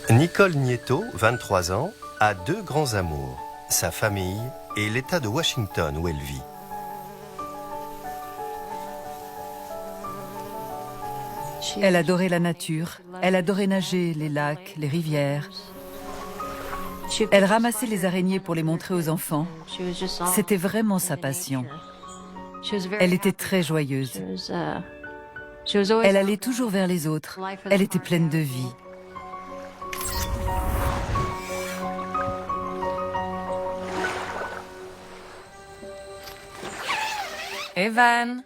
Nicole Nieto, 23 ans, a deux grands amours, sa famille et l'État de Washington où elle vit. Elle adorait la nature, elle adorait nager, les lacs, les rivières. Elle ramassait les araignées pour les montrer aux enfants. C'était vraiment sa passion. Elle était très joyeuse. Elle allait toujours vers les autres. Elle était pleine de vie. Evan?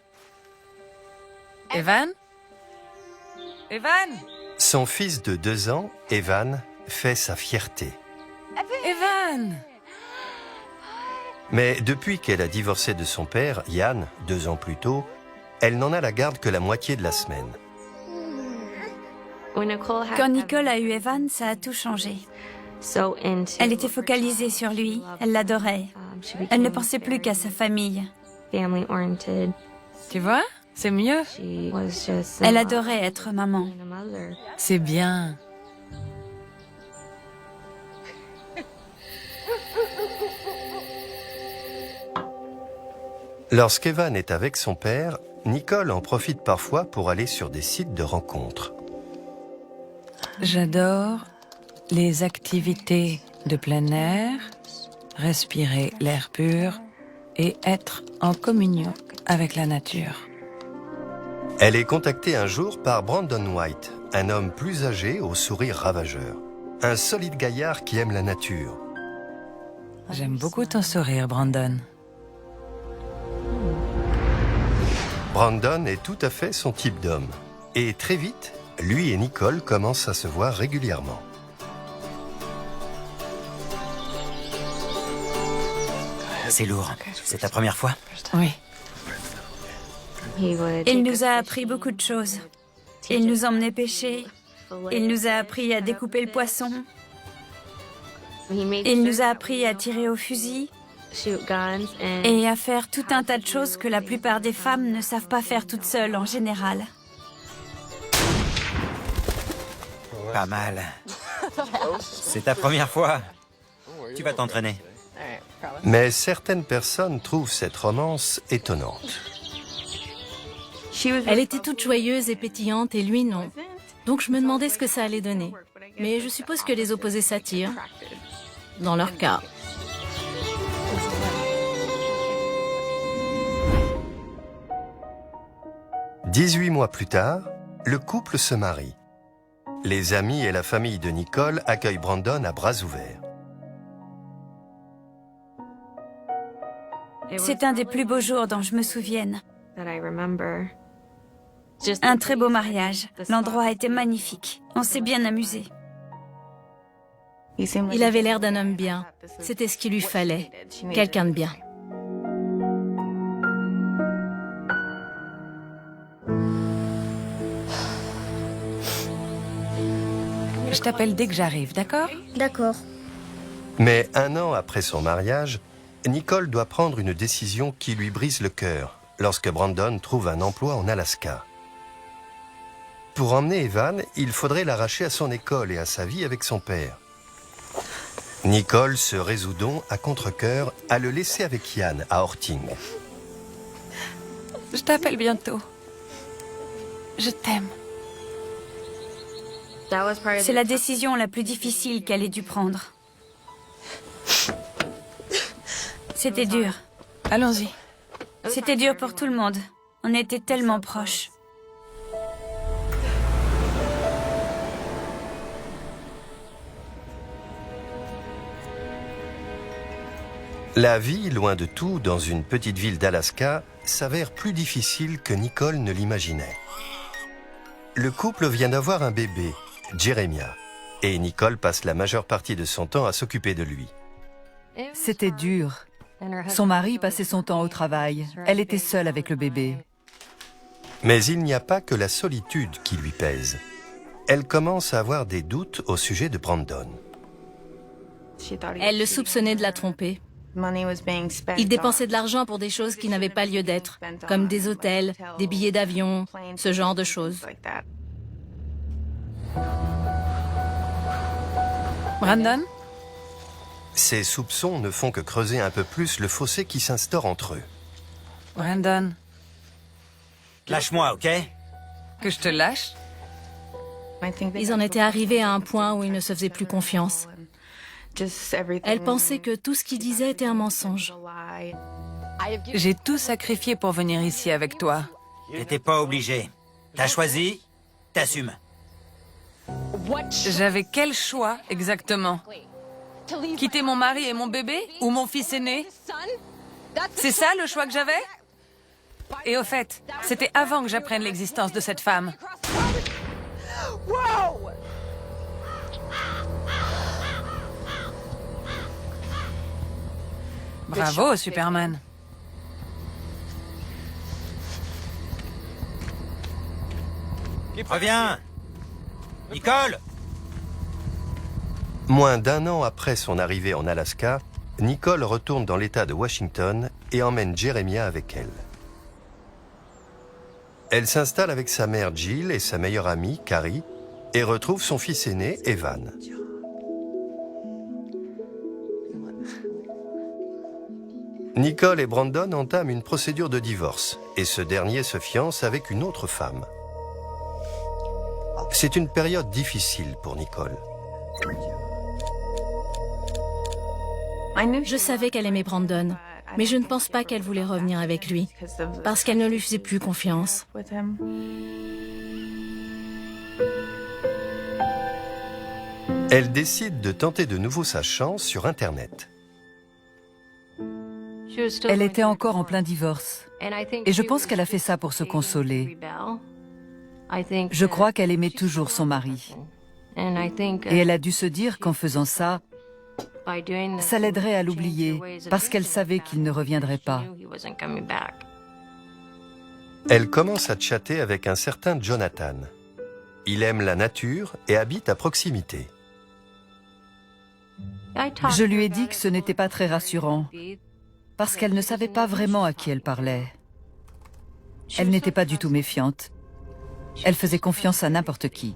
Evan? Evan? Son fils de 2 ans, Evan, fait sa fierté. Evan? Mais depuis qu'elle a divorcé de son père, Yann, 2 ans plus tôt, elle n'en a la garde que la moitié de la semaine. Quand Nicole a eu Evan, ça a tout changé. Elle était focalisée sur lui, elle l'adorait. Elle ne pensait plus qu'à sa famille. Tu vois? C'est mieux. Elle adorait être maman. C'est bien. Lorsqu'Evan est avec son père, Nicole en profite parfois pour aller sur des sites de rencontres. J'adore les activités de plein air, respirer l'air pur et être en communion avec la nature. Elle est contactée un jour par Brandon White, un homme plus âgé au sourire ravageur. Un solide gaillard qui aime la nature. J'aime beaucoup ton sourire, Brandon. Brandon est tout à fait son type d'homme. Et très vite, lui et Nicole commencent à se voir régulièrement. C'est lourd. C'est ta première fois? Oui. Il nous a appris beaucoup de choses. Il nous emmenait pêcher. Il nous a appris à découper le poisson. Il nous a appris à tirer au fusil et à faire tout un tas de choses que la plupart des femmes ne savent pas faire toutes seules en général. Pas mal. C'est ta première fois. Tu vas t'entraîner. Mais certaines personnes trouvent cette romance étonnante. Elle était toute joyeuse et pétillante et lui non. Donc je me demandais ce que ça allait donner. Mais je suppose que les opposés s'attirent. Dans leur cas. « 18 mois plus tard, le couple se marie. Les amis et la famille de Nicole accueillent Brandon à bras ouverts. C'est un des plus beaux jours dont je me souvienne. Un très beau mariage. L'endroit était magnifique. On s'est bien amusé. Il avait l'air d'un homme bien. C'était ce qu'il lui fallait. Quelqu'un de bien. Je t'appelle dès que j'arrive, d'accord? D'accord. Mais 1 an après son mariage, Nicole doit prendre une décision qui lui brise le cœur lorsque Brandon trouve un emploi en Alaska. Pour emmener Evan, il faudrait l'arracher à son école et à sa vie avec son père. Nicole se résout donc à contre-cœur à le laisser avec Yann à Orting. Je t'appelle bientôt. Je t'aime. C'est la décision la plus difficile qu'elle ait dû prendre. C'était dur. Allons-y. C'était dur pour tout le monde. On était tellement proches. La vie, loin de tout, dans une petite ville d'Alaska, s'avère plus difficile que Nicole ne l'imaginait. Le couple vient d'avoir un bébé, Jeremiah, et Nicole passe la majeure partie de son temps à s'occuper de lui. C'était dur. Son mari passait son temps au travail. Elle était seule avec le bébé. Mais il n'y a pas que la solitude qui lui pèse. Elle commence à avoir des doutes au sujet de Brandon. Elle le soupçonnait de la tromper. Il dépensait de l'argent pour des choses qui n'avaient pas lieu d'être, comme des hôtels, des billets d'avion, ce genre de choses. Brandon? Ces soupçons ne font que creuser un peu plus le fossé qui s'instaure entre eux. Brandon, Lâche-moi, ok? que je te lâche? Ils en étaient arrivés à un point où ils ne se faisaient plus confiance. Elle pensait que tout ce qu'il disait était un mensonge. J'ai tout sacrifié pour venir ici avec toi. T'étais pas obligé. T'as choisi, t'assumes. J'avais quel choix exactement? Quitter mon mari et mon bébé? Ou mon fils aîné? C'est ça le choix que j'avais? Et au fait, c'était avant que j'apprenne l'existence de cette femme. Bravo, Superman. Reviens! Nicole! Moins d'un an après son arrivée en Alaska, Nicole retourne dans l'État de Washington et emmène Jeremiah avec elle. Elle s'installe avec sa mère Jill et sa meilleure amie Carrie et retrouve son fils aîné Evan. Nicole et Brandon entament une procédure de divorce et ce dernier se fiance avec une autre femme. C'est une période difficile pour Nicole. Je savais qu'elle aimait Brandon, mais je ne pense pas qu'elle voulait revenir avec lui, parce qu'elle ne lui faisait plus confiance. Elle décide de tenter de nouveau sa chance sur Internet. Elle était encore en plein divorce. Et je pense qu'elle a fait ça pour se consoler. Je crois qu'elle aimait toujours son mari. Et elle a dû se dire qu'en faisant ça, ça l'aiderait à l'oublier, parce qu'elle savait qu'il ne reviendrait pas. Elle commence à chatter avec un certain Jonathan. Il aime la nature et habite à proximité. Je lui ai dit que ce n'était pas très rassurant, parce qu'elle ne savait pas vraiment à qui elle parlait. Elle n'était pas du tout méfiante. Elle faisait confiance à n'importe qui.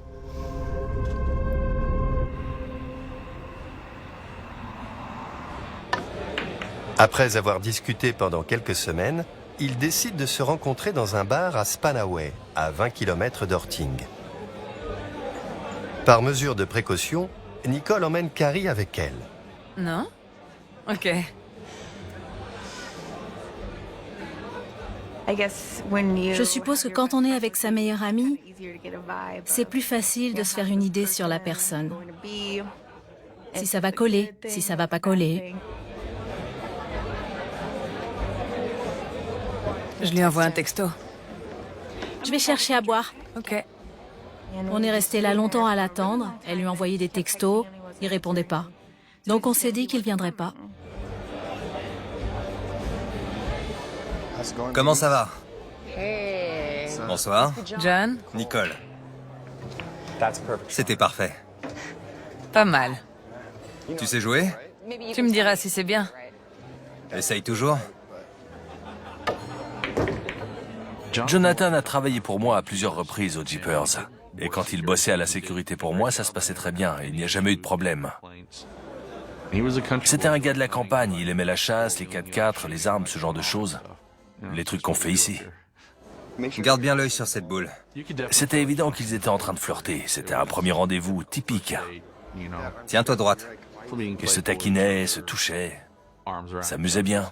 Après avoir discuté pendant quelques semaines, ils décident de se rencontrer dans un bar à Spanaway, à 20 km d'Orting. Par mesure de précaution, Nicole emmène Carrie avec elle. Non? Ok. Je suppose que quand on est avec sa meilleure amie, c'est plus facile de se faire une idée sur la personne. Si ça va coller, si ça va pas coller. Je lui envoie un texto. Je vais chercher à boire. Ok. On est resté là longtemps à l'attendre. Elle lui envoyait des textos. Il répondait pas. Donc on s'est dit qu'il viendrait pas. Comment ça va? Bonsoir. John? Nicole. C'était parfait. Pas mal. Tu sais jouer? Tu me diras si c'est bien. Essaye toujours. Jonathan a travaillé pour moi à plusieurs reprises aux Jeepers. Et quand il bossait à la sécurité pour moi, ça se passait très bien. Il n'y a jamais eu de problème. C'était un gars de la campagne. Il aimait la chasse, les 4x4, les armes, ce genre de choses. Les trucs qu'on fait ici. Garde bien l'œil sur cette boule. C'était évident qu'ils étaient en train de flirter. C'était un premier rendez-vous typique. Tiens-toi droite. Ils se taquinaient, se touchaient. S'amusaient bien.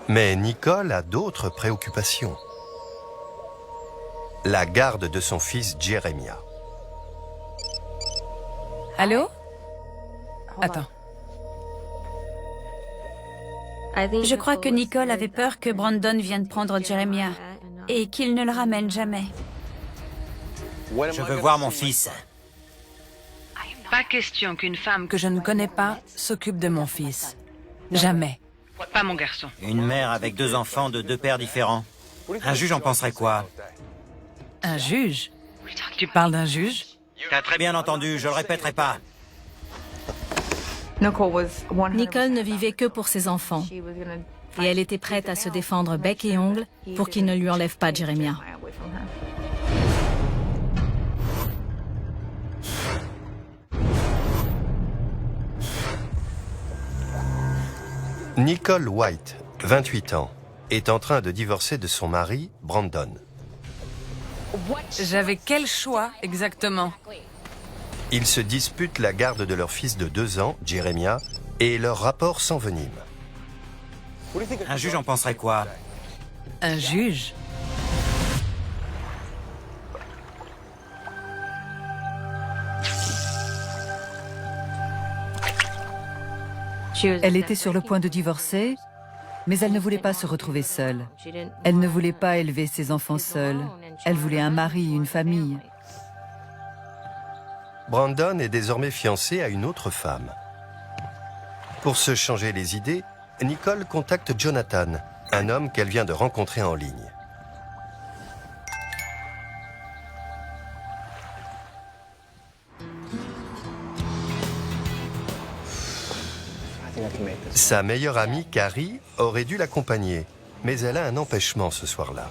Mais Nicole a d'autres préoccupations. La garde de son fils Jeremiah. Allô? Attends. Je crois que Nicole avait peur que Brandon vienne prendre Jeremiah et qu'il ne le ramène jamais. Je veux voir mon fils. Pas question qu'une femme que je ne connais pas s'occupe de mon fils. Jamais. Pas mon garçon. Une mère avec 2 enfants de 2 pères différents. Un juge en penserait quoi? Un juge? Tu parles d'un juge? T'as très bien entendu, je le répéterai pas. Nicole ne vivait que pour ses enfants. et elle était prête à se défendre bec et ongles pour qu'il ne lui enlève pas Jeremiah. Nicole White, 28 ans, est en train de divorcer de son mari, Brandon. J'avais quel choix exactement? Ils se disputent la garde de leur fils de 2 ans, Jeremiah, et leur rapport s'envenime. Un juge en penserait quoi? Un juge? Elle était sur le point de divorcer, mais elle ne voulait pas se retrouver seule. Elle ne voulait pas élever ses enfants seule. Elle voulait un mari, une famille. Brandon est désormais fiancé à une autre femme. Pour se changer les idées, Nicole contacte Jonathan, un homme qu'elle vient de rencontrer en ligne. Sa meilleure amie, Carrie, aurait dû l'accompagner, mais elle a un empêchement ce soir-là.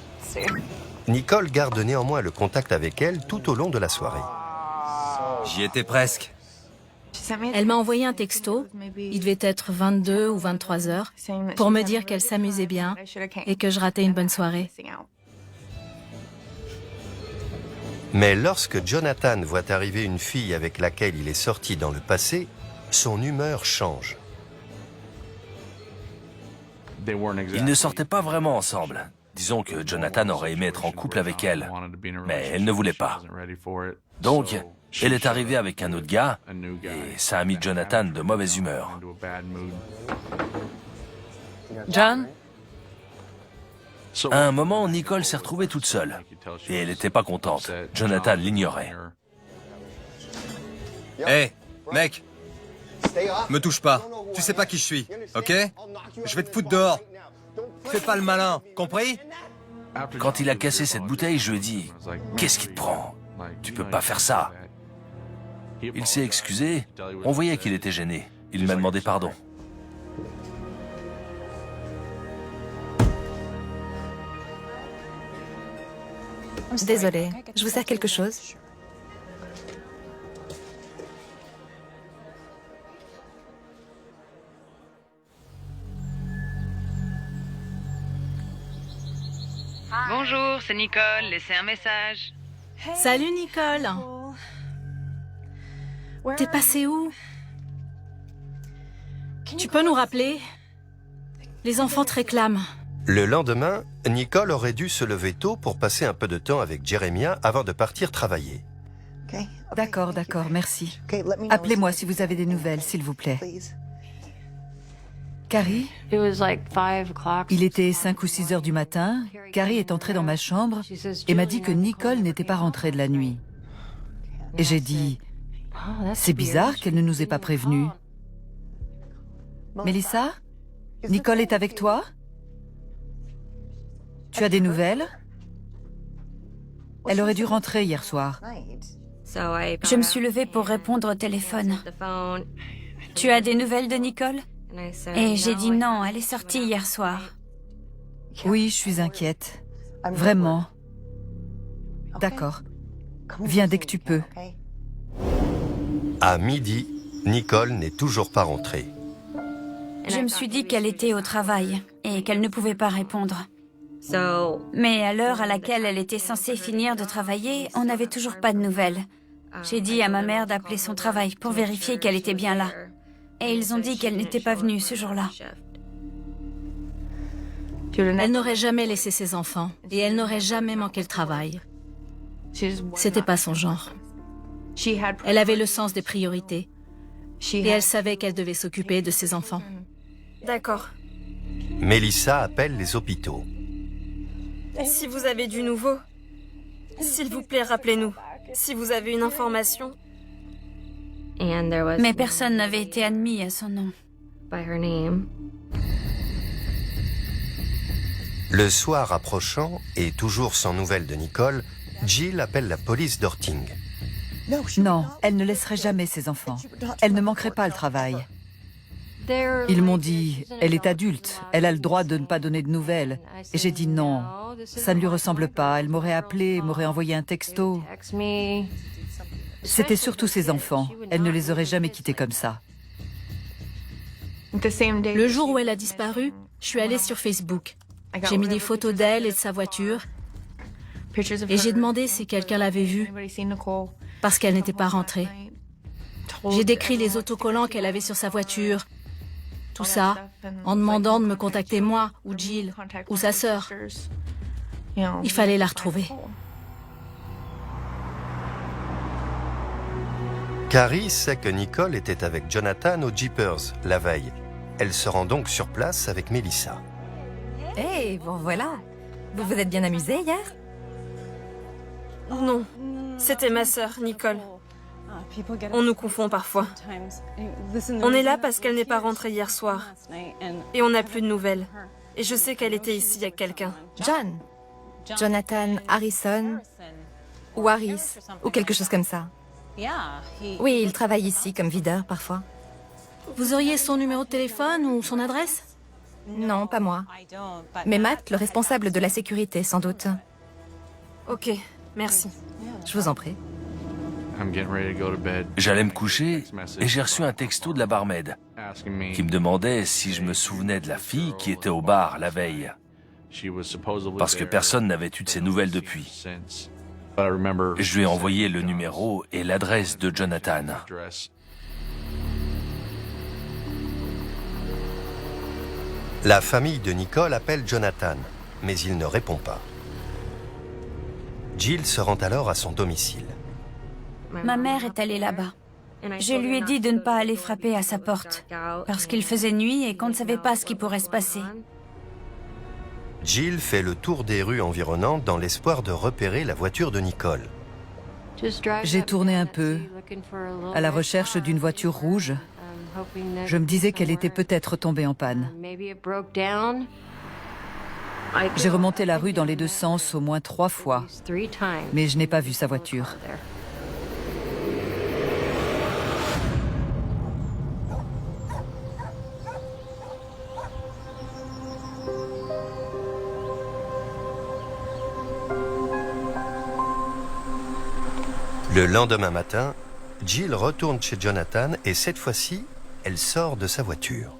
Nicole garde néanmoins le contact avec elle tout au long de la soirée. J'y étais presque. Elle m'a envoyé un texto, il devait être 22 ou 23 heures, pour me dire qu'elle s'amusait bien et que je ratais une bonne soirée. Mais lorsque Jonathan voit arriver une fille avec laquelle il est sorti dans le passé, son humeur change. Ils ne sortaient pas vraiment ensemble. Disons que Jonathan aurait aimé être en couple avec elle, mais elle ne voulait pas. Donc, elle est arrivée avec un autre gars, et ça a mis Jonathan de mauvaise humeur. John? À un moment, Nicole s'est retrouvée toute seule, et elle n'était pas contente. Jonathan l'ignorait. Hé, mec, me touche pas. Tu sais pas qui je suis, ok? Je vais te foutre dehors. Fais pas le malin, compris? Quand il a cassé cette bouteille, je lui ai dit « Qu'est-ce qui te prend? Tu peux pas faire ça !» Il s'est excusé, on voyait qu'il était gêné. Il m'a demandé pardon. Désolée, je vous sers quelque chose? Bonjour, c'est Nicole, laissez un message. Salut Nicole! T'es passée où? Tu peux nous rappeler? Les enfants te réclament. Le lendemain, Nicole aurait dû se lever tôt pour passer un peu de temps avec Jeremiah avant de partir travailler. D'accord, merci. Appelez-moi si vous avez des nouvelles, s'il vous plaît. Carrie, il était 5 ou 6 heures du matin. Carrie est entrée dans ma chambre et m'a dit que Nicole n'était pas rentrée de la nuit. Et j'ai dit, c'est bizarre qu'elle ne nous ait pas prévenus. Mélissa, Nicole est avec toi? Tu as des nouvelles? Elle aurait dû rentrer hier soir. Je me suis levée pour répondre au téléphone. Tu as des nouvelles de Nicole? Et j'ai dit non, elle est sortie hier soir. Oui, je suis inquiète. Vraiment. D'accord. Viens dès que tu peux. À midi, Nicole n'est toujours pas rentrée. Je me suis dit qu'elle était au travail et qu'elle ne pouvait pas répondre. Mais à l'heure à laquelle elle était censée finir de travailler, on n'avait toujours pas de nouvelles. J'ai dit à ma mère d'appeler son travail pour vérifier qu'elle était bien là. Et ils ont dit qu'elle n'était pas venue ce jour-là. Elle n'aurait jamais laissé ses enfants et elle n'aurait jamais manqué le travail. C'était pas son genre. Elle avait le sens des priorités et elle savait qu'elle devait s'occuper de ses enfants. D'accord. Mélissa appelle les hôpitaux. Si vous avez du nouveau, s'il vous plaît, rappelez-nous. Si vous avez une information. Mais personne n'avait été admis à son nom. Le soir approchant, et toujours sans nouvelles de Nicole, Jill appelle la police d'Orting. Non, elle ne laisserait jamais ses enfants. Elle ne manquerait pas le travail. Ils m'ont dit, elle est adulte, elle a le droit de ne pas donner de nouvelles. Et j'ai dit non, ça ne lui ressemble pas. Elle m'aurait appelé, m'aurait envoyé un texto. C'était surtout ses enfants. Elle ne les aurait jamais quittés comme ça. Le jour où elle a disparu, je suis allée sur Facebook. J'ai mis des photos d'elle et de sa voiture. Et j'ai demandé si quelqu'un l'avait vue, parce qu'elle n'était pas rentrée. J'ai décrit les autocollants qu'elle avait sur sa voiture, tout ça, en demandant de me contacter moi, ou Jill, ou sa sœur. Il fallait la retrouver. Carrie sait que Nicole était avec Jonathan au Jeepers la veille. Elle se rend donc sur place avec Melissa. Hey, bon voilà. Vous vous êtes bien amusés hier? Non, c'était ma sœur, Nicole. On nous confond parfois. On est là parce qu'elle n'est pas rentrée hier soir. Et on n'a plus de nouvelles. Et je sais qu'elle était ici avec quelqu'un. John. Jonathan Harrison. Ou Harris. Ou quelque chose comme ça. Oui, il travaille ici comme videur parfois. Vous auriez son numéro de téléphone ou son adresse? Non, pas moi. Mais Matt, le responsable de la sécurité, sans doute. Ok, merci. Je vous en prie. J'allais me coucher et j'ai reçu un texto de la barmaid qui me demandait si je me souvenais de la fille qui était au bar la veille. Parce que personne n'avait eu de ses nouvelles depuis. Je lui ai envoyé le numéro et l'adresse de Jonathan. La famille de Nicole appelle Jonathan, mais il ne répond pas. Jill se rend alors à son domicile. Ma mère est allée là-bas. Je lui ai dit de ne pas aller frapper à sa porte, parce qu'il faisait nuit et qu'on ne savait pas ce qui pourrait se passer. Jill fait le tour des rues environnantes dans l'espoir de repérer la voiture de Nicole. J'ai tourné un peu, à la recherche d'une voiture rouge. Je me disais qu'elle était peut-être tombée en panne. J'ai remonté la rue dans les deux sens au moins 3 fois, mais je n'ai pas vu sa voiture. Le lendemain matin, Jill retourne chez Jonathan et cette fois-ci, elle sort de sa voiture.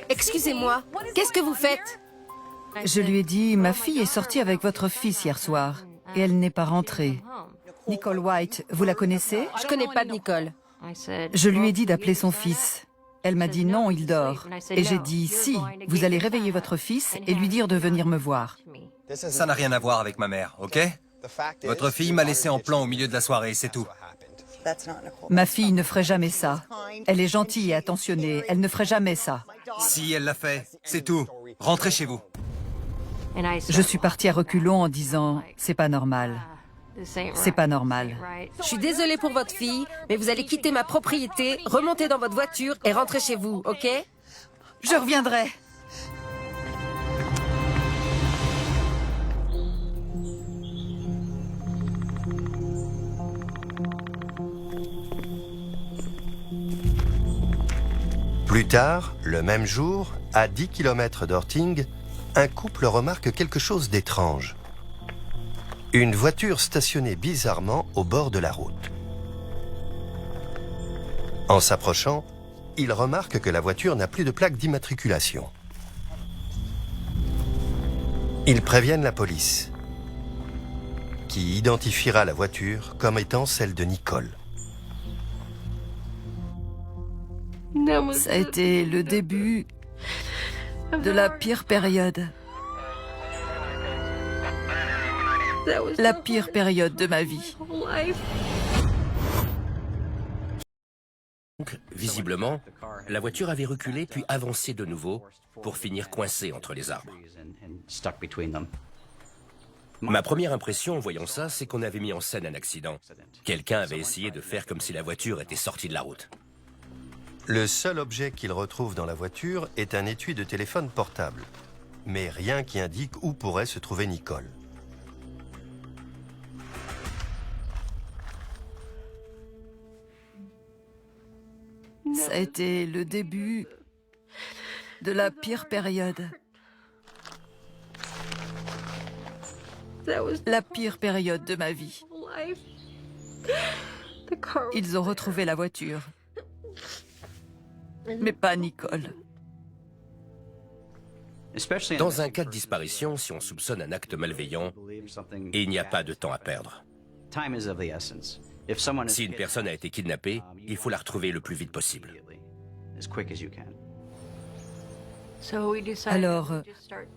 Excusez-moi, qu'est-ce que vous faites? Je lui ai dit, ma fille est sortie avec votre fils hier soir et elle n'est pas rentrée. Nicole White, vous la connaissez? Je connais pas de Nicole. Je lui ai dit d'appeler son fils. Elle m'a dit non, il dort. Et j'ai dit si, vous allez réveiller votre fils et lui dire de venir me voir. Ça n'a rien à voir avec ma mère, ok? Votre fille m'a laissé en plan au milieu de la soirée, c'est tout. Ma fille ne ferait jamais ça. Elle est gentille et attentionnée, elle ne ferait jamais ça. Si elle l'a fait, c'est tout. Rentrez chez vous. Je suis partie à reculons en disant c'est pas normal. C'est pas normal. Je suis désolée pour votre fille, mais vous allez quitter ma propriété, remonter dans votre voiture et rentrer chez vous, ok? Je reviendrai. Plus tard, le même jour, à 10 km d'Orting, un couple remarque quelque chose d'étrange. Une voiture stationnée bizarrement au bord de la route. En s'approchant, ils remarquent que la voiture n'a plus de plaque d'immatriculation. Ils préviennent la police, qui identifiera la voiture comme étant celle de Nicole. Ça a été le début de la pire période. La pire période de ma vie. Donc, visiblement, la voiture avait reculé puis avancé de nouveau pour finir coincée entre les arbres. Ma première impression en voyant ça, c'est qu'on avait mis en scène un accident. Quelqu'un avait essayé de faire comme si la voiture était sortie de la route. Le seul objet qu'il retrouve dans la voiture est un étui de téléphone portable. Mais rien qui indique où pourrait se trouver Nicole. Ça a été le début de la pire période. La pire période de ma vie. Ils ont retrouvé la voiture. Mais pas Nicole. Dans un cas de disparition, si on soupçonne un acte malveillant, il n'y a pas de temps à perdre. Si une personne a été kidnappée, il faut la retrouver le plus vite possible. Alors,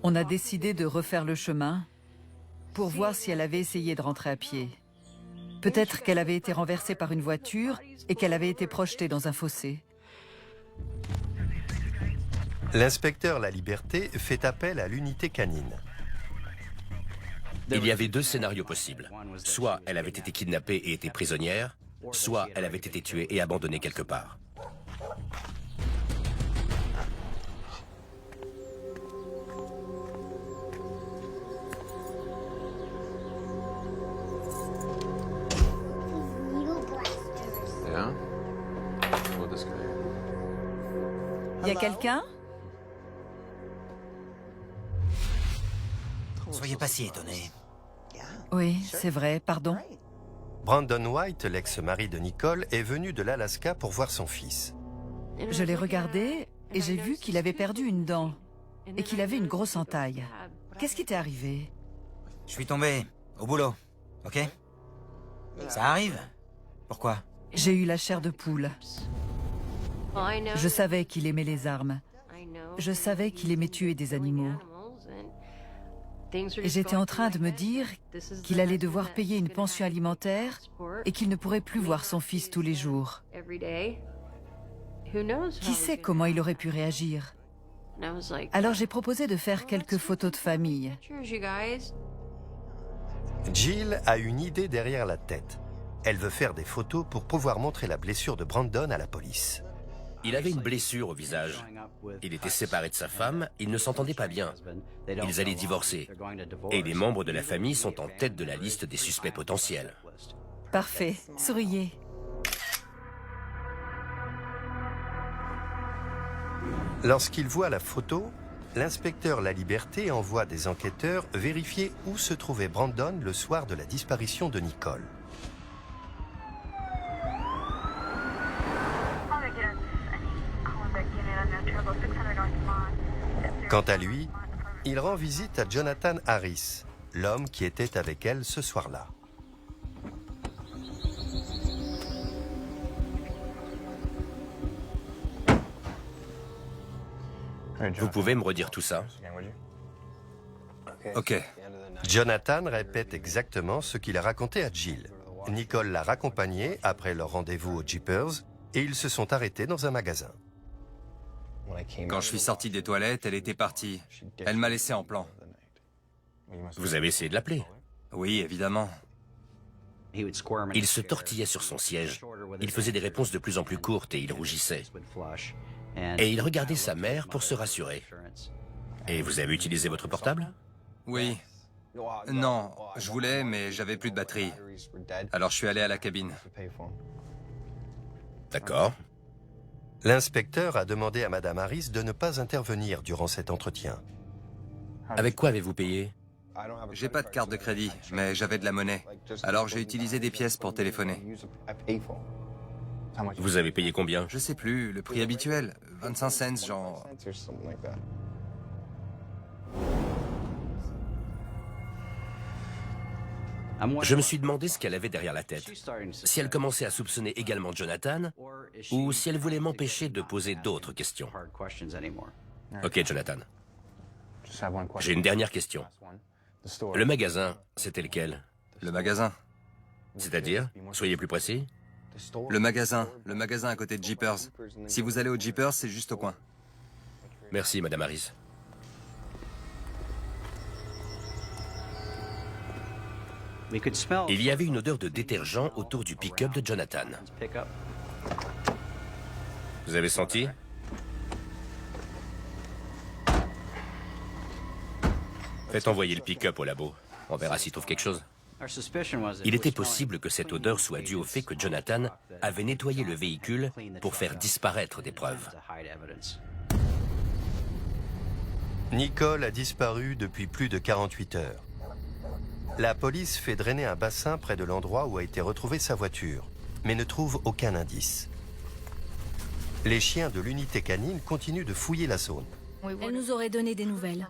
on a décidé de refaire le chemin pour voir si elle avait essayé de rentrer à pied. Peut-être qu'elle avait été renversée par une voiture et qu'elle avait été projetée dans un fossé. L'inspecteur La Liberté fait appel à l'unité canine. Il y avait deux scénarios possibles. Soit elle avait été kidnappée et était prisonnière, soit elle avait été tuée et abandonnée quelque part. Il y a quelqu'un? Soyez pas si étonnés. Oui, c'est vrai, pardon. Brandon White, l'ex-mari de Nicole, est venu de l'Alaska pour voir son fils. Je l'ai regardé et j'ai vu qu'il avait perdu une dent et qu'il avait une grosse entaille. Qu'est-ce qui t'est arrivé? Je suis tombé au boulot, ok? Ça arrive. Pourquoi? J'ai eu la chair de poule. Je savais qu'il aimait les armes. Je savais qu'il aimait tuer des animaux. Et j'étais en train de me dire qu'il allait devoir payer une pension alimentaire et qu'il ne pourrait plus voir son fils tous les jours. Qui sait comment il aurait pu réagir? Alors j'ai proposé de faire quelques photos de famille. Jill a une idée derrière la tête. Elle veut faire des photos pour pouvoir montrer la blessure de Brandon à la police. Il avait une blessure au visage. Il était séparé de sa femme, ils ne s'entendaient pas bien. Ils allaient divorcer. Et les membres de la famille sont en tête de la liste des suspects potentiels. Parfait. Souriez. Lorsqu'il voit la photo, l'inspecteur La Liberté envoie des enquêteurs vérifier où se trouvait Brandon le soir de la disparition de Nicole. Quant à lui, il rend visite à Jonathan Harris, l'homme qui était avec elle ce soir-là. Vous pouvez me redire tout ça? Ok. Jonathan répète exactement ce qu'il a raconté à Jill. Nicole l'a raccompagné après leur rendez-vous au Jeepers et ils se sont arrêtés dans un magasin. Quand je suis sorti des toilettes, elle était partie. Elle m'a laissé en plan. Vous avez essayé de l'appeler? Oui, évidemment. Il se tortillait sur son siège. Il faisait des réponses de plus en plus courtes et il rougissait. Et il regardait sa mère pour se rassurer. Et vous avez utilisé votre portable? Oui. Non, je voulais, mais j'avais plus de batterie. Alors je suis allé à la cabine. D'accord. L'inspecteur a demandé à Madame Harris de ne pas intervenir durant cet entretien. Avec quoi avez-vous payé? J'ai pas de carte de crédit, mais j'avais de la monnaie. Alors j'ai utilisé des pièces pour téléphoner. Vous avez payé combien? Je sais plus, le prix habituel. 25 cents, genre. Je me suis demandé ce qu'elle avait derrière la tête. Si elle commençait à soupçonner également Jonathan, ou si elle voulait m'empêcher de poser d'autres questions. Ok, Jonathan. J'ai une dernière question. Le magasin, c'était lequel? Le magasin. C'est-à-dire? Soyez plus précis. Le magasin à côté de Jeepers. Si vous allez au Jeepers, c'est juste au coin. Merci, Madame Harris. Il y avait une odeur de détergent autour du pick-up de Jonathan. Vous avez senti? Faites envoyer le pick-up au labo. On verra s'il trouve quelque chose. Il était possible que cette odeur soit due au fait que Jonathan avait nettoyé le véhicule pour faire disparaître des preuves. Nicole a disparu depuis plus de 48 heures. La police fait drainer un bassin près de l'endroit où a été retrouvée sa voiture, mais ne trouve aucun indice. Les chiens de l'unité canine continuent de fouiller la zone. Elle nous aurait donné des nouvelles.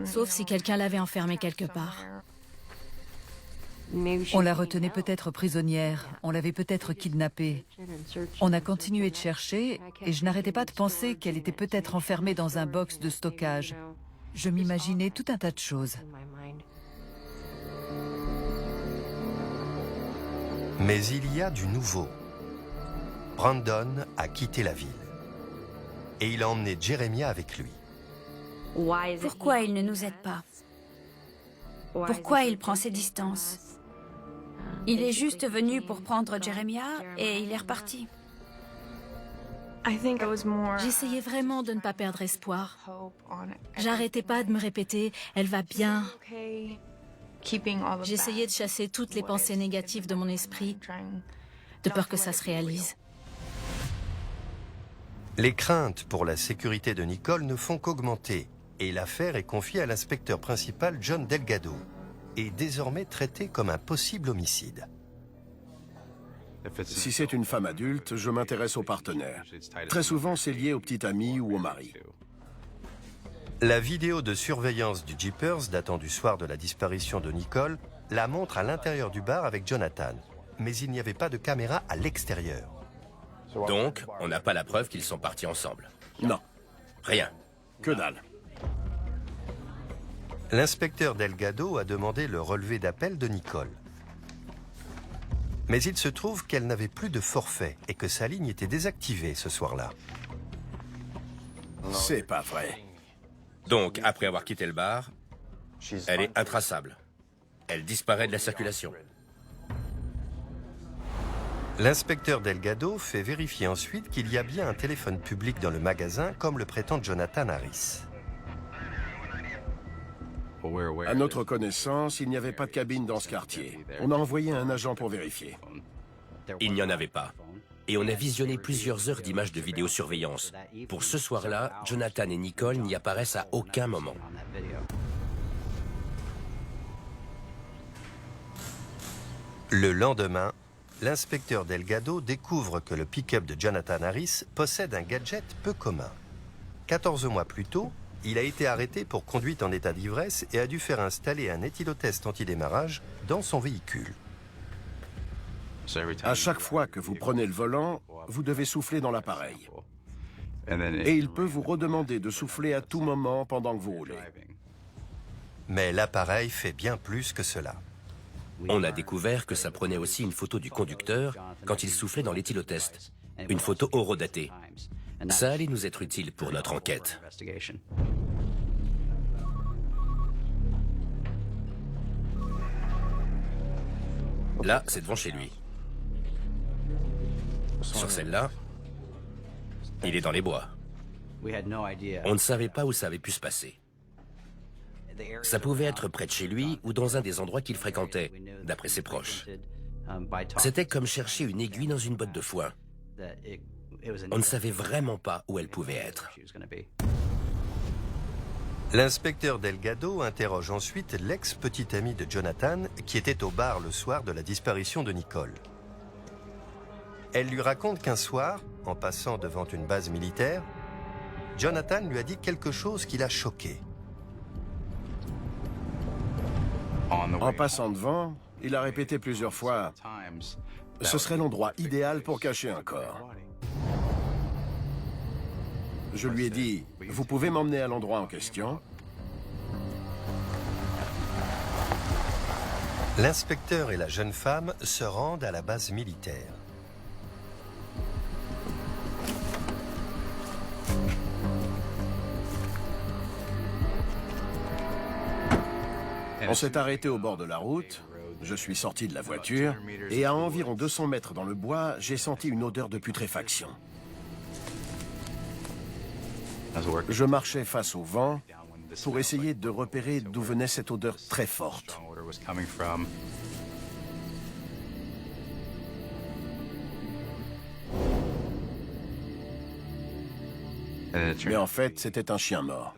Sauf si quelqu'un l'avait enfermée quelque part. On la retenait peut-être prisonnière, on l'avait peut-être kidnappée. On a continué de chercher et je n'arrêtais pas de penser qu'elle était peut-être enfermée dans un box de stockage. Je m'imaginais tout un tas de choses. Mais il y a du nouveau. Brandon a quitté la ville. Et il a emmené Jeremiah avec lui. Pourquoi il ne nous aide pas? Pourquoi il prend ses distances? Il est juste venu pour prendre Jeremiah et il est reparti. J'essayais vraiment de ne pas perdre espoir. J'arrêtais pas de me répéter « elle va bien ». J'essayais de chasser toutes les pensées négatives de mon esprit, de peur que ça se réalise. Les craintes pour la sécurité de Nicole ne font qu'augmenter et l'affaire est confiée à l'inspecteur principal John Delgado et désormais traitée comme un possible homicide. Si c'est une femme adulte, je m'intéresse aux partenaires. Très souvent, c'est lié au petit ami ou au mari. La vidéo de surveillance du Jeepers datant du soir de la disparition de Nicole la montre à l'intérieur du bar avec Jonathan, mais il n'y avait pas de caméra à l'extérieur. Donc, on n'a pas la preuve qu'ils sont partis ensemble. Non. Rien. Que dalle. L'inspecteur Delgado a demandé le relevé d'appel de Nicole. Mais il se trouve qu'elle n'avait plus de forfait et que sa ligne était désactivée ce soir-là. C'est pas vrai. Donc, après avoir quitté le bar, elle est intraçable. Elle disparaît de la circulation. L'inspecteur Delgado fait vérifier ensuite qu'il y a bien un téléphone public dans le magasin, comme le prétend Jonathan Harris. À notre connaissance, il n'y avait pas de cabine dans ce quartier. On a envoyé un agent pour vérifier. Il n'y en avait pas. Et on a visionné plusieurs heures d'images de vidéosurveillance. Pour ce soir-là, Jonathan et Nicole n'y apparaissent à aucun moment. Le lendemain, l'inspecteur Delgado découvre que le pick-up de Jonathan Harris possède un gadget peu commun. 14 mois plus tôt, il a été arrêté pour conduite en état d'ivresse et a dû faire installer un éthylotest anti-démarrage dans son véhicule. À chaque fois que vous prenez le volant, vous devez souffler dans l'appareil. Et il peut vous redemander de souffler à tout moment pendant que vous roulez. Mais l'appareil fait bien plus que cela. On a découvert que ça prenait aussi une photo du conducteur quand il soufflait dans l'éthylotest. Une photo horodatée. Ça allait nous être utile pour notre enquête. Là, c'est devant chez lui. Sur celle-là, il est dans les bois. On ne savait pas où ça avait pu se passer. Ça pouvait être près de chez lui ou dans un des endroits qu'il fréquentait, d'après ses proches. C'était comme chercher une aiguille dans une botte de foin. On ne savait vraiment pas où elle pouvait être. L'inspecteur Delgado interroge ensuite l'ex-petite amie de Jonathan qui était au bar le soir de la disparition de Nicole. Elle lui raconte qu'un soir, en passant devant une base militaire, Jonathan lui a dit quelque chose qui l'a choqué. En passant devant, il a répété plusieurs fois « Ce serait l'endroit idéal pour cacher un corps ». Je lui ai dit « Vous pouvez m'emmener à l'endroit en question ?» L'inspecteur et la jeune femme se rendent à la base militaire. On s'est arrêté au bord de la route Je suis sorti de la voiture et à environ 200 mètres dans le bois, j'ai senti une odeur de putréfaction. Je marchais face au vent pour essayer de repérer d'où venait cette odeur très forte. Mais en fait, c'était un chien mort.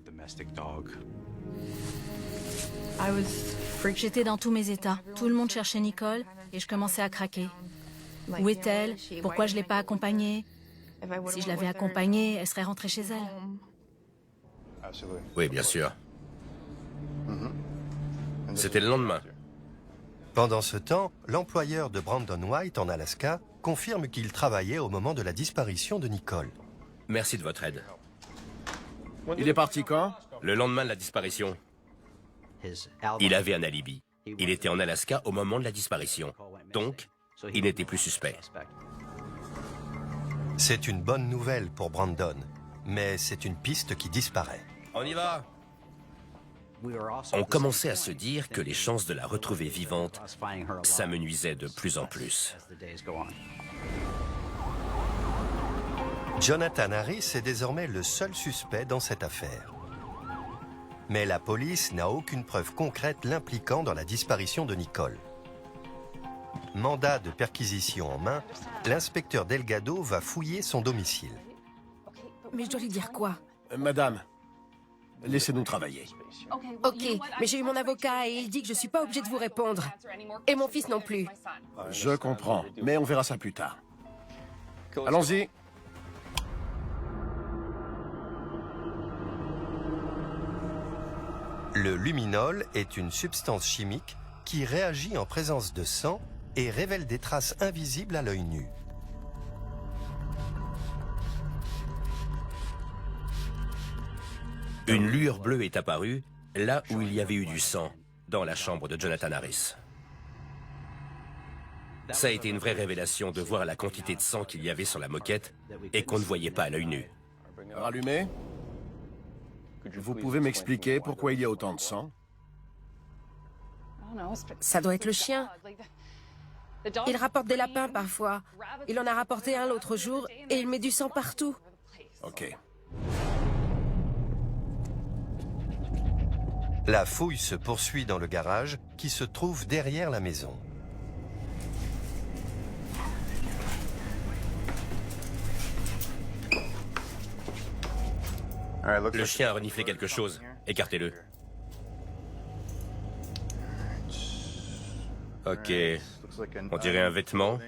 J'étais dans tous mes états. Tout le monde cherchait Nicole et je commençais à craquer. Où est-elle? Pourquoi je ne l'ai pas accompagnée? Si je l'avais accompagnée, elle serait rentrée chez elle. Oui, bien sûr. C'était le lendemain. Pendant ce temps, l'employeur de Brandon White en Alaska confirme qu'il travaillait au moment de la disparition de Nicole. Merci de votre aide. Il est parti quand? Le lendemain de la disparition. Il avait un alibi. Il était en Alaska au moment de la disparition. Donc, il n'était plus suspect. C'est une bonne nouvelle pour Brandon, mais c'est une piste qui disparaît. On y va! On commençait à se dire que les chances de la retrouver vivante s'amenuisaient de plus en plus. Jonathan Harris est désormais le seul suspect dans cette affaire. Mais la police n'a aucune preuve concrète l'impliquant dans la disparition de Nicole. Mandat de perquisition en main, l'inspecteur Delgado va fouiller son domicile. Mais je dois lui dire quoi? Madame, laissez-nous travailler. Ok, mais j'ai eu mon avocat et il dit que je suis pas obligée de vous répondre. Et mon fils non plus. Je comprends, mais on verra ça plus tard. Allons-y. Le luminol est une substance chimique qui réagit en présence de sang et révèle des traces invisibles à l'œil nu. Une lueur bleue est apparue là où il y avait eu du sang, dans la chambre de Jonathan Harris. Ça a été une vraie révélation de voir la quantité de sang qu'il y avait sur la moquette et qu'on ne voyait pas à l'œil nu. Rallumé. Vous pouvez m'expliquer pourquoi il y a autant de sang? Ça doit être le chien. Il rapporte des lapins parfois. Il en a rapporté un l'autre jour et il met du sang partout. Ok. La fouille se poursuit dans le garage qui se trouve derrière la maison. Le chien a reniflé quelque chose. Écartez-le. Ok. On dirait un vêtement.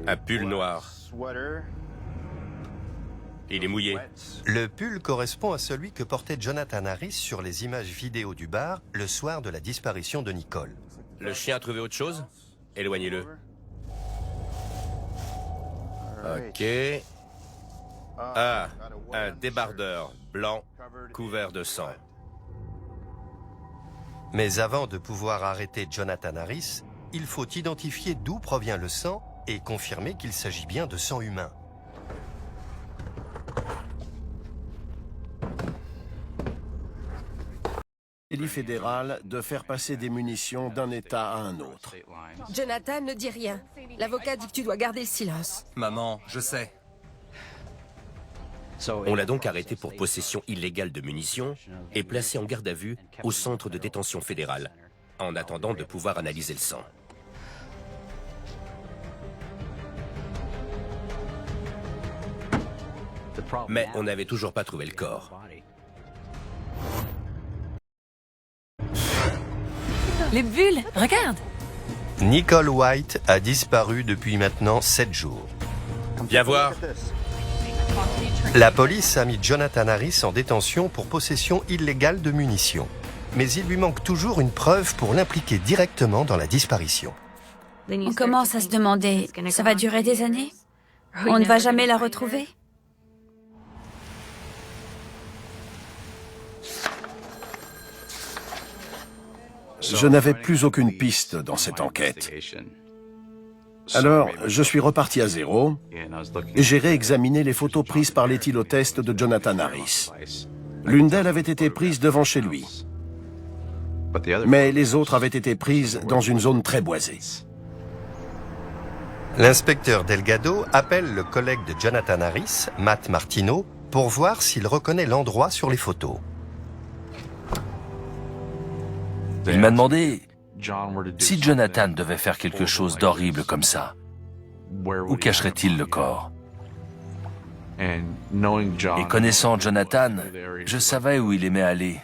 Un pull noir. Il est mouillé. Le pull correspond à celui que portait Jonathan Harris sur les images vidéo du bar le soir de la disparition de Nicole. Le chien a trouvé autre chose? Éloignez-le. Ok. Ah, un débardeur blanc couvert de sang. Mais avant de pouvoir arrêter Jonathan Harris, il faut identifier d'où provient le sang et confirmer qu'il s'agit bien de sang humain. Délit fédéral de faire passer des munitions d'un État à un autre. Jonathan, ne dis rien. L'avocat dit que tu dois garder le silence. Maman, je sais. On l'a donc arrêté pour possession illégale de munitions et placé en garde à vue au centre de détention fédéral, en attendant de pouvoir analyser le sang. Mais on n'avait toujours pas trouvé le corps. Les bulles, regarde! Nicole White a disparu depuis maintenant 7 jours. Viens voir. La police a mis Jonathan Harris en détention pour possession illégale de munitions. Mais il lui manque toujours une preuve pour l'impliquer directement dans la disparition. On commence à se demander, ça va durer des années? On ne va jamais la retrouver? Je n'avais plus aucune piste dans cette enquête. Alors, je suis reparti à zéro et j'ai réexaminé les photos prises par l'éthylotest de Jonathan Harris. L'une d'elles avait été prise devant chez lui. mais les autres avaient été prises dans une zone très boisée. L'inspecteur Delgado appelle le collègue de Jonathan Harris, Matt Martino, pour voir s'il reconnaît l'endroit sur les photos. Il m'a demandé si Jonathan devait faire quelque chose d'horrible comme ça, où cacherait-il le corps? Et connaissant Jonathan, je savais où il aimait aller.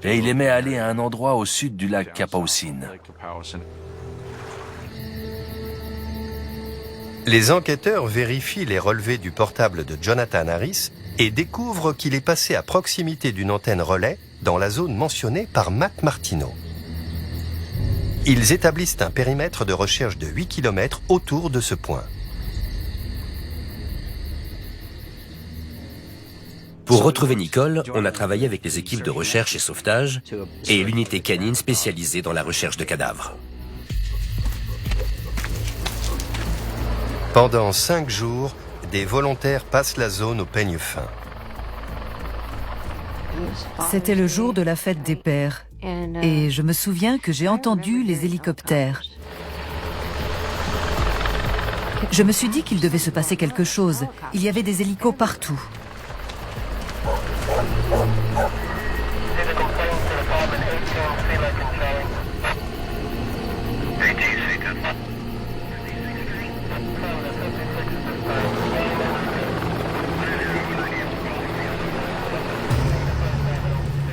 Et il aimait aller à un endroit au sud du lac Kapausin. Les enquêteurs vérifient les relevés du portable de Jonathan Harris et découvrent qu'il est passé à proximité d'une antenne relais dans la zone mentionnée par Matt Martino. Ils établissent un périmètre de recherche de 8 km autour de ce point. Pour retrouver Nicole, on a travaillé avec les équipes de recherche et sauvetage et l'unité canine spécialisée dans la recherche de cadavres. Pendant 5 jours, des volontaires passent la zone au peigne fin. C'était le jour de la fête des pères. Et je me souviens que j'ai entendu les hélicoptères. Je me suis dit qu'il devait se passer quelque chose. Il y avait des hélicos partout.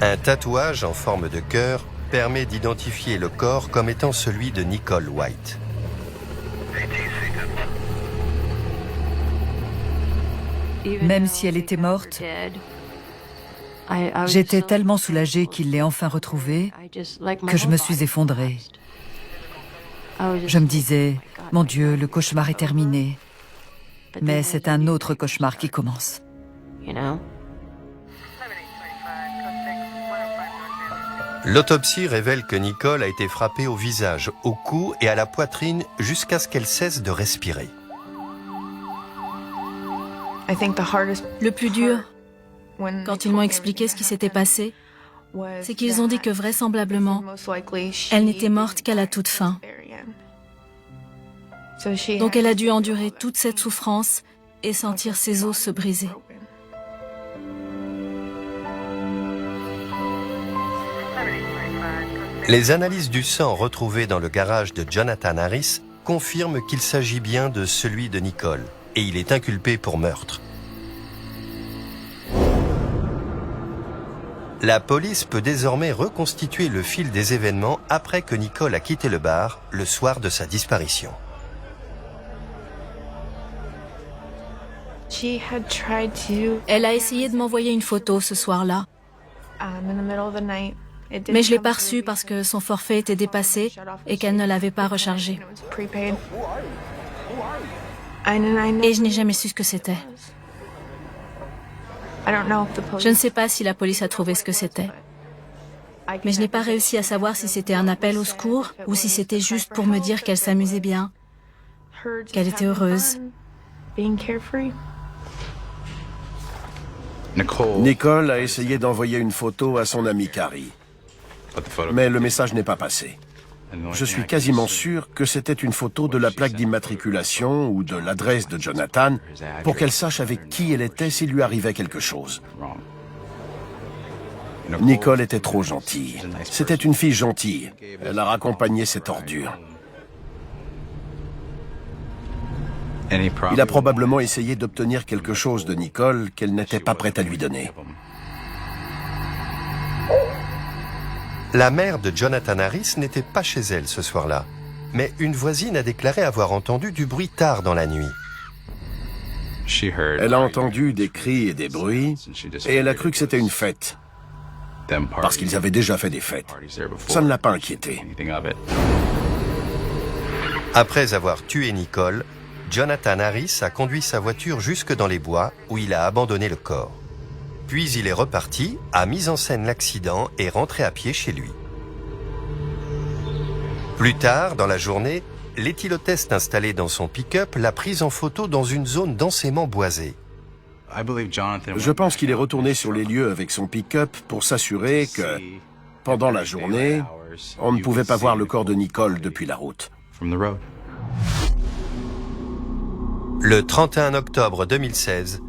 Un tatouage en forme de cœur permet d'identifier le corps comme étant celui de Nicole White. Même si elle était morte, j'étais tellement soulagée qu'il l'ait enfin retrouvée que je me suis effondrée. Je me disais, mon Dieu, le cauchemar est terminé. Mais c'est un autre cauchemar qui commence. L'autopsie révèle que Nicole a été frappée au visage, au cou et à la poitrine jusqu'à ce qu'elle cesse de respirer. Le plus dur, quand ils m'ont expliqué ce qui s'était passé, c'est qu'ils ont dit que vraisemblablement, elle n'était morte qu'à la toute fin. Donc elle a dû endurer toute cette souffrance et sentir ses os se briser. Les analyses du sang retrouvées dans le garage de Jonathan Harris confirment qu'il s'agit bien de celui de Nicole et il est inculpé pour meurtre. La police peut désormais reconstituer le fil des événements après que Nicole a quitté le bar le soir de sa disparition. Elle a essayé de m'envoyer une photo ce soir-là. Mais je l'ai pas reçue parce que son forfait était dépassé et qu'elle ne l'avait pas rechargé. Et je n'ai jamais su ce que c'était. Je ne sais pas si la police a trouvé ce que c'était. Mais je n'ai pas réussi à savoir si c'était un appel au secours ou si c'était juste pour me dire qu'elle s'amusait bien, qu'elle était heureuse. Nicole a essayé d'envoyer une photo à son ami Carrie. Mais le message n'est pas passé. Je suis quasiment sûr que c'était une photo de la plaque d'immatriculation ou de l'adresse de Jonathan pour qu'elle sache avec qui elle était s'il lui arrivait quelque chose. Nicole était trop gentille. C'était une fille gentille. Elle a raccompagné cette ordure. Il a probablement essayé d'obtenir quelque chose de Nicole qu'elle n'était pas prête à lui donner. La mère de Jonathan Harris n'était pas chez elle ce soir-là, mais une voisine a déclaré avoir entendu du bruit tard dans la nuit. Elle a entendu des cris et des bruits, et elle a cru que c'était une fête, parce qu'ils avaient déjà fait des fêtes. Ça ne l'a pas inquiétée. Après avoir tué Nicole, Jonathan Harris a conduit sa voiture jusque dans les bois où il a abandonné le corps. Puis il est reparti, a mis en scène l'accident et rentré à pied chez lui. Plus tard, dans la journée, l'éthylotest installé dans son pick-up l'a prise en photo dans une zone densément boisée. Je pense qu'il est retourné sur les lieux avec son pick-up pour s'assurer que pendant la journée, on ne pouvait pas voir le corps de Nicole depuis la route. Le 31 octobre 2016,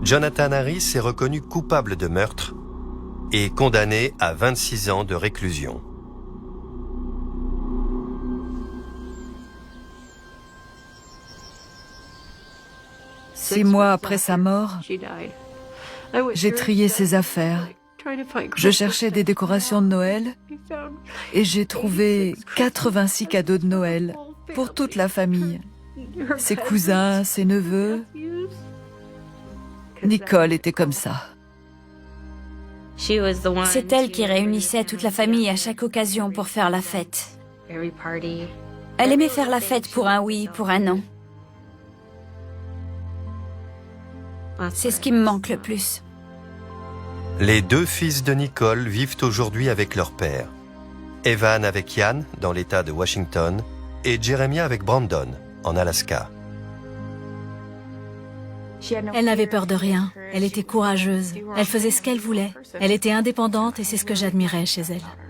Jonathan Harris est reconnu coupable de meurtre et condamné à 26 ans de réclusion. Six mois après sa mort, j'ai trié ses affaires. Je cherchais des décorations de Noël et j'ai trouvé 86 cadeaux de Noël pour toute la famille. Ses cousins, ses neveux. Nicole était comme ça. C'est elle qui réunissait toute la famille à chaque occasion pour faire la fête. Elle aimait faire la fête pour un oui, pour un non. C'est ce qui me manque le plus. Les deux fils de Nicole vivent aujourd'hui avec leur père. Evan avec Ian, dans l'État de Washington, et Jeremiah avec Brandon, en Alaska. Elle n'avait peur de rien. Elle était courageuse. Elle faisait ce qu'elle voulait. Elle était indépendante et c'est ce que j'admirais chez elle.